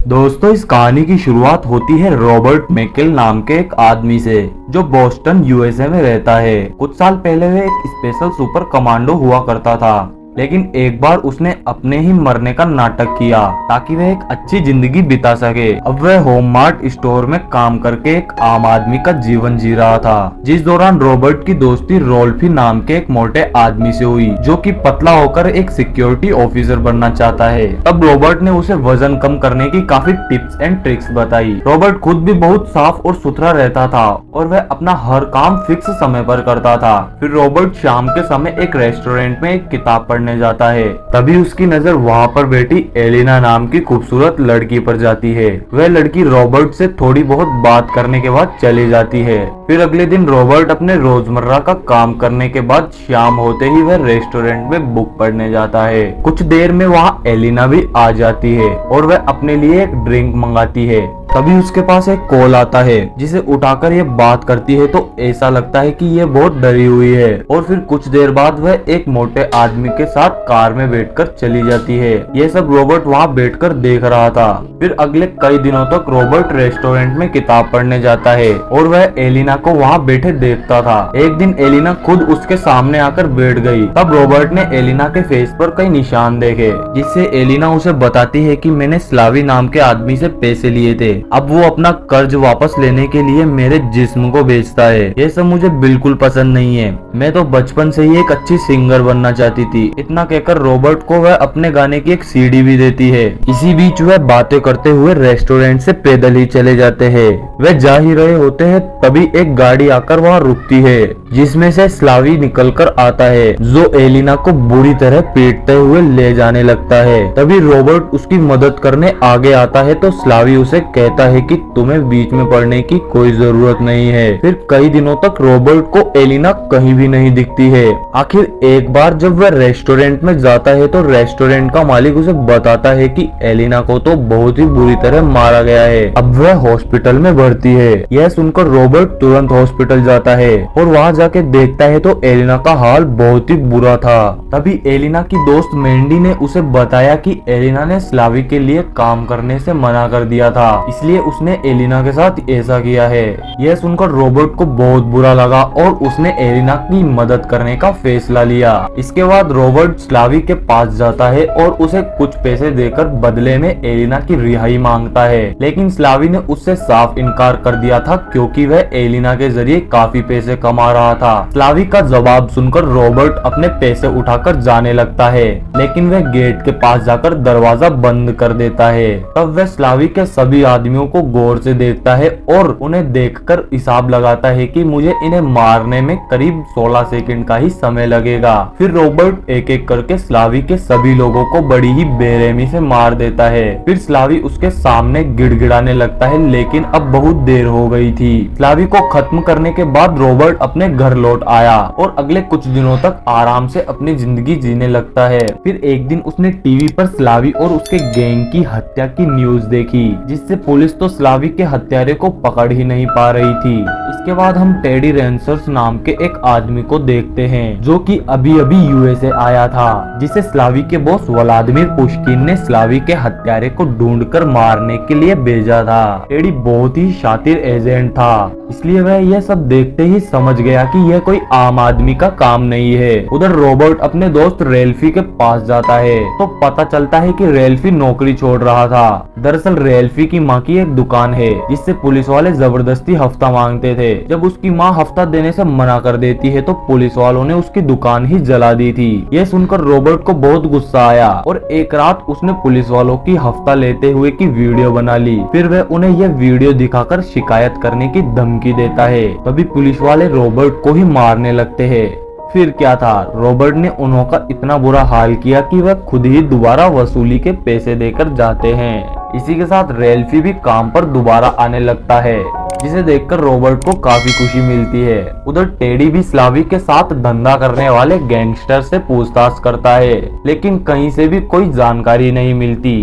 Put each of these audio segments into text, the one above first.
दोस्तों, इस कहानी की शुरुआत होती है रॉबर्ट मैकेल नाम के एक आदमी से जो बोस्टन यूएसए में रहता है। कुछ साल पहले वह एक स्पेशल सुपर कमांडो हुआ करता था, लेकिन एक बार उसने अपने ही मरने का नाटक किया ताकि वह एक अच्छी जिंदगी बिता सके। अब वह होम मार्ट स्टोर में काम करके एक आम आदमी का जीवन जी रहा था, जिस दौरान रॉबर्ट की दोस्ती रोल्फी नाम के एक मोटे आदमी से हुई जो कि पतला होकर एक सिक्योरिटी ऑफिसर बनना चाहता है। तब रॉबर्ट ने उसे वजन कम करने की काफी टिप्स एंड ट्रिक्स बताई। रॉबर्ट खुद भी बहुत साफ और सुथरा रहता था और वह अपना हर काम फिक्स समय पर करता था। फिर रॉबर्ट शाम के समय एक रेस्टोरेंट में एक किताब पढ़ने जाता है। तभी उसकी नजर वहाँ पर बैठी एलिना नाम की खूबसूरत लड़की पर जाती है। वह लड़की रॉबर्ट से थोड़ी बहुत बात करने के बाद चली जाती है। फिर अगले दिन रॉबर्ट अपने रोजमर्रा का काम करने के बाद शाम होते ही वह रेस्टोरेंट में बुक पढ़ने जाता है। कुछ देर में वहाँ एलिना भी आ जाती है और वह अपने लिए एक ड्रिंक मंगाती है। तभी उसके पास एक कॉल आता है जिसे उठाकर ये बात करती है तो ऐसा लगता है कि ये बहुत डरी हुई है। और फिर कुछ देर बाद वह एक मोटे आदमी के साथ कार में बैठकर चली जाती है। ये सब रॉबर्ट वहाँ बैठकर देख रहा था। फिर अगले कई दिनों तक रॉबर्ट रेस्टोरेंट में किताब पढ़ने जाता है और वह एलिना को वहाँ बैठे देखता था। एक दिन एलिना खुद उसके सामने आकर बैठ गई। तब रॉबर्ट ने एलिना के फेस पर कई निशान देखे, जिससे एलिना उसे बताती है कि मैंने स्लावी नाम के आदमी से पैसे लिए थे। अब वो अपना कर्ज वापस लेने के लिए मेरे जिस्म को बेचता है। ये सब मुझे बिल्कुल पसंद नहीं है। मैं तो बचपन से ही एक अच्छी सिंगर बनना चाहती थी। इतना कहकर रॉबर्ट को वह अपने गाने की एक सीडी भी देती है। इसी बीच वह बातें करते हुए रेस्टोरेंट से पैदल ही चले जाते हैं। वह जा ही रहे होते हैं तभी एक गाड़ी आकर वहाँ रुकती है, जिसमें से स्लावी निकलकर आता है जो एलिना को बुरी तरह पीटते हुए ले जाने लगता है। तभी रॉबर्ट उसकी मदद करने आगे आता है तो स्लावी उसे कहता है कि तुम्हें बीच में पड़ने की कोई जरूरत नहीं है। फिर कई दिनों तक रॉबर्ट को एलिना कहीं भी नहीं दिखती है। आखिर एक बार जब वह रेस्टोरेंट में जाता है तो रेस्टोरेंट का मालिक उसे बताता है कि एलिना को तो बहुत ही बुरी तरह मारा गया है। अब वह हॉस्पिटल में भर्ती है। यह सुनकर रॉबर्ट तुरंत हॉस्पिटल जाता है और वहाँ जाके देखता है तो एलिना का हाल बहुत ही बुरा था। तभी एलिना की दोस्त मैंडी ने उसे बताया कि एलिना ने स्लावी के लिए काम करने से मना कर दिया था, इसलिए उसने एलिना के साथ ऐसा किया है। यह सुनकर रॉबर्ट को बहुत बुरा लगा और उसने एलिना की मदद करने का फैसला लिया। इसके बाद रॉबर्ट स्लावी के पास जाता है और उसे कुछ पैसे देकर बदले में एलिना की रिहाई मांगता है, लेकिन स्लावी ने उससे साफ इनकार कर दिया था क्योंकि वह एलिना के जरिए काफी पैसे कमा रहा था। स्लावी का जवाब सुनकर रॉबर्ट अपने पैसे उठाकर जाने लगता है, लेकिन वह गेट के पास जाकर दरवाजा बंद कर देता है। तब वह स्लावी के सभी आदमियों को गौर से देखता है और उन्हें देखकर हिसाब लगाता है कि मुझे इन्हें मारने में करीब 16 सेकंड का ही समय लगेगा। फिर रॉबर्ट एक एक करके स्लावी के सभी लोगों को बड़ी ही बेरहमी से मार देता है। फिर स्लावी उसके सामने गिड़गिड़ाने लगता है, लेकिन अब बहुत देर हो गई थी। स्लावी को खत्म करने के बाद रॉबर्ट अपने घर लौट आया और अगले कुछ दिनों तक आराम से अपनी जिंदगी जीने लगता है। फिर एक दिन उसने टीवी पर स्लावी और उसके गैंग की हत्या की न्यूज देखी, जिससे पुलिस तो स्लावी के हत्यारे को पकड़ ही नहीं पा रही थी। इसके बाद हम टेडी रेंसर्स नाम के एक आदमी को देखते हैं जो कि अभी अभी यूएसए आया था, जिसे स्लावी के बॉस व्लादिमीर पुश्किन ने स्लावी के हत्यारे को ढूंढकर मारने के लिए भेजा था। टेडी बहुत ही शातिर एजेंट था, इसलिए वह यह सब देखते ही समझ गया कि यह कोई आम आदमी का काम नहीं है। उधर रॉबर्ट अपने दोस्त रेल्फी के पास जाता है तो पता चलता है कि रेल्फी नौकरी छोड़ रहा था। दरअसल रेल्फी की माँ की एक दुकान है जिससे पुलिस वाले जबरदस्ती हफ्ता मांगते थे। जब उसकी माँ हफ्ता देने से मना कर देती है तो पुलिस वालों ने उसकी दुकान ही जला दी थी। यह सुनकर रॉबर्ट को बहुत गुस्सा आया और एक रात उसने पुलिस वालों की हफ्ता लेते हुए की वीडियो बना ली। फिर वह उन्हें यह वीडियो दिखाकर शिकायत करने की धमकी देता है। तभी पुलिस वाले रॉबर्ट को ही मारने लगते हैं। फिर क्या था, रॉबर्ट ने उनका इतना बुरा हाल किया कि वह खुद ही दोबारा वसूली के पैसे देकर जाते हैं। इसी के साथ रेल्फी भी काम पर दोबारा आने लगता है, जिसे देखकर रॉबर्ट को काफी खुशी मिलती है। उधर टेडी भी स्लावी के साथ धंधा करने वाले गैंगस्टर से पूछताछ करता है, लेकिन कहीं से भी कोई जानकारी नहीं मिलती।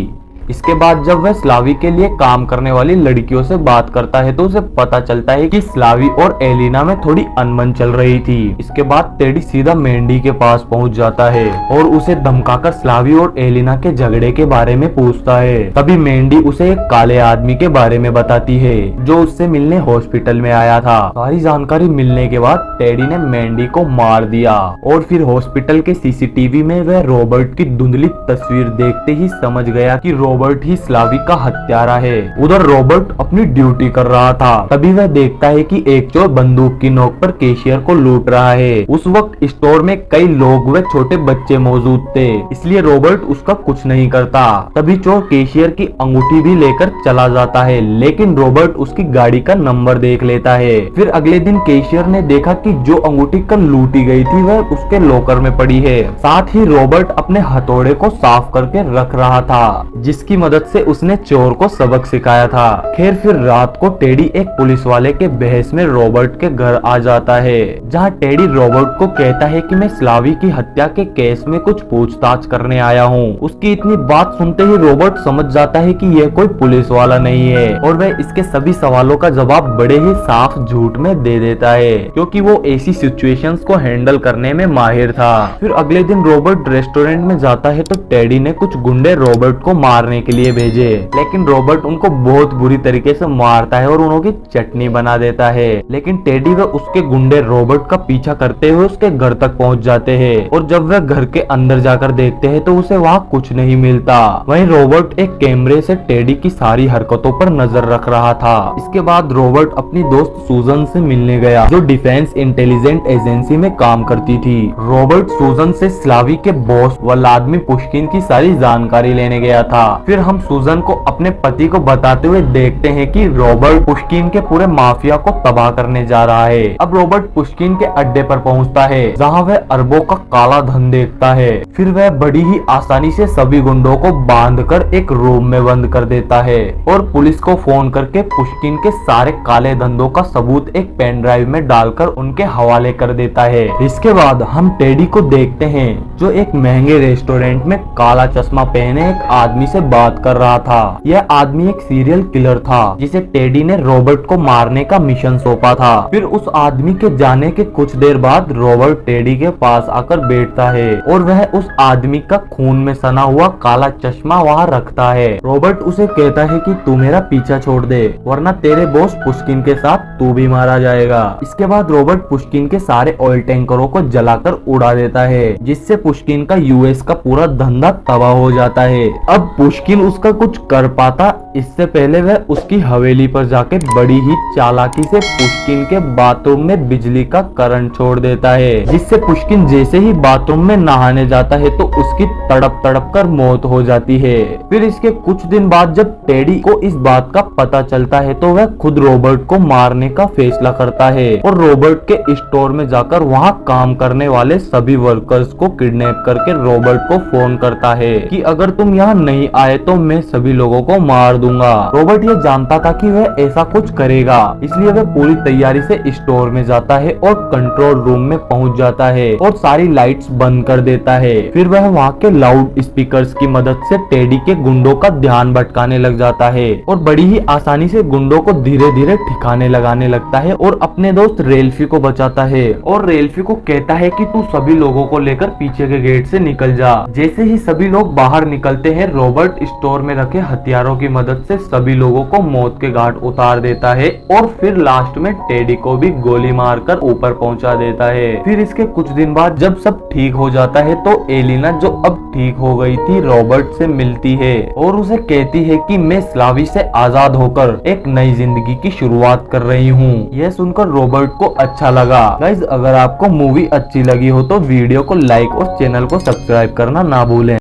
इसके बाद जब वह स्लावी के लिए काम करने वाली लड़कियों से बात करता है तो उसे पता चलता है कि स्लावी और एलिना में थोड़ी अनबन चल रही थी। इसके बाद टेडी सीधा मेंढी के पास पहुंच जाता है और उसे धमकाकर स्लावी और एलिना के झगड़े के बारे में पूछता है। तभी मेंढी उसे एक काले आदमी के बारे में बताती है जो उससे मिलने हॉस्पिटल में आया था। सारी जानकारी मिलने के बाद टेडी ने मेंढी को मार दिया और फिर हॉस्पिटल के सीसीटीवी में वह रॉबर्ट की धुंधली तस्वीर देखते ही समझ गया कि रॉबर्ट ही स्लावी का हत्यारा है। उधर रॉबर्ट अपनी ड्यूटी कर रहा था, तभी वह देखता है कि एक चोर बंदूक की नोक पर कैशियर को लूट रहा है। उस वक्त स्टोर में कई लोग व छोटे बच्चे मौजूद थे, इसलिए रॉबर्ट उसका कुछ नहीं करता। तभी चोर कैशियर की अंगूठी भी लेकर चला जाता है, लेकिन रॉबर्ट उसकी गाड़ी का नंबर देख लेता है। फिर अगले दिन कैशियर ने देखा कि जो अंगूठी कल लूटी गई थी वह उसके लॉकर में पड़ी है। साथ ही रॉबर्ट अपने हथौड़े को साफ करके रख रहा था, जिसकी मदद से उसने चोर को सबक सिखाया था। खैर फिर रात को टेडी एक पुलिस वाले के बहस में रॉबर्ट के घर आ जाता है, जहां टेडी रॉबर्ट को कहता है कि मैं स्लावी की हत्या के केस में कुछ पूछताछ करने आया हूँ। उसकी इतनी बात सुनते ही रॉबर्ट समझ जाता है कि यह कोई पुलिस वाला नहीं है और वह इसके सभी सवालों का जवाब बड़े ही साफ झूठ में दे देता है, क्योंकि वो ऐसी सिचुएशंस को हैंडल करने में माहिर था। फिर अगले दिन रॉबर्ट रेस्टोरेंट में जाता है तो टेडी ने कुछ गुंडे रॉबर्ट को मारने के लिए भेजे, लेकिन रॉबर्ट उनको बहुत बुरी तरीके से मारता है और उनकी चटनी बना देता है। लेकिन टेडी व उसके गुंडे रॉबर्ट का पीछा करते हुए उसके घर तक पहुंच जाते हैं और जब वह घर के अंदर जाकर देखते हैं तो उसे वहां कुछ नहीं मिलता। वहीं रॉबर्ट एक कैमरे से टेडी की सारी हरकतों पर नजर रख रहा था। इसके बाद रॉबर्ट अपनी दोस्त सूजन से मिलने गया, जो डिफेंस इंटेलिजेंस एजेंसी में काम करती थी। रॉबर्ट सूजन से स्लावी के बॉस व्लादिमीर पुश्किन की सारी जानकारी लेने गया था। फिर हम सूजन को अपने पति को बताते हुए देखते हैं कि रॉबर्ट पुश्किन के पूरे माफिया को तबाह करने जा रहा है। अब रॉबर्ट पुश्किन के अड्डे पर पहुंचता है, जहां वह अरबों का काला धन देखता है। फिर वह बड़ी ही आसानी से सभी गुंडों को बांधकर एक रूम में बंद कर देता है और पुलिस को फोन करके पुश्किन के सारे काले धंधों का सबूत एक पेन ड्राइव में डालकर उनके हवाले कर देता है। इसके बाद हम टेडी को देखते हैं, जो एक महंगे रेस्टोरेंट में काला चश्मा पहने एक आदमी से बात कर रहा था। यह आदमी एक सीरियल किलर था, जिसे टेडी ने रॉबर्ट को मारने का मिशन सौंपा था। फिर उस आदमी के जाने के कुछ देर बाद रॉबर्ट टेडी के पास आकर बैठता है और वह उस आदमी का खून में सना हुआ काला चश्मा वहाँ रखता है। रॉबर्ट उसे कहता है कि तू मेरा पीछा छोड़ दे, वरना तेरे बॉस पुश्किन के साथ तू भी मारा जाएगा। इसके बाद रॉबर्ट पुश्किन के सारे ऑयल टैंकरों को जलाकर उड़ा देता है, जिससे पुश्किन का यूएस का पूरा धंधा तबाह हो जाता है। अब पुश्किन उसका कुछ कर पाता इससे पहले वह उसकी हवेली पर जाके बड़ी ही चालाकी से पुश्किन के बाथरूम में बिजली का करंट छोड़ देता है, जिससे पुश्किन जैसे ही बाथरूम में नहाने जाता है तो उसकी तड़प तड़प कर मौत हो जाती है। फिर इसके कुछ दिन बाद जब टेडी को इस बात का पता चलता है तो वह खुद रॉबर्ट को मारने का फैसला करता है और रॉबर्ट के स्टोर में जाकर वहाँ काम करने वाले सभी वर्कर्स को किडनैप करके रॉबर्ट को फोन करता है कि अगर तुम यहाँ नहीं आए तो मैं सभी लोगों को मार दूंगा। रॉबर्ट ये जानता था कि वह ऐसा कुछ करेगा, इसलिए वह पूरी तैयारी से स्टोर में जाता है और कंट्रोल रूम में पहुंच जाता है और सारी लाइट्स बंद कर देता है। फिर वह वहाँ के लाउड स्पीकर्स की मदद से टेडी के गुंडों का ध्यान भटकाने लग जाता है और बड़ी ही आसानी से गुंडों को धीरे धीरे ठिकाने लगाने लगता है और अपने दोस्त रेल्फी को बचाता है और रेल्फी को कहता है कि तू सभी लोगों को लेकर पीछे के गेट से निकल जा। जैसे ही सभी लोग बाहर निकलते हैं, रॉबर्ट स्टोर में रखे हथियारों की मदद से सभी लोगों को मौत के घाट उतार देता है और फिर लास्ट में टेडी को भी गोली मारकर ऊपर पहुंचा देता है। फिर इसके कुछ दिन बाद जब सब ठीक हो जाता है तो एलिना, जो अब ठीक हो गई थी, रॉबर्ट से मिलती है और उसे कहती है कि मैं स्लावी से आजाद होकर एक नई जिंदगी की शुरुआत कर रही हूँ। यह सुनकर रॉबर्ट को अच्छा लगा। गाइस, अगर आपको मूवी अच्छी लगी हो तो वीडियो को लाइक और चैनल को सब्सक्राइब करना ना भूलें।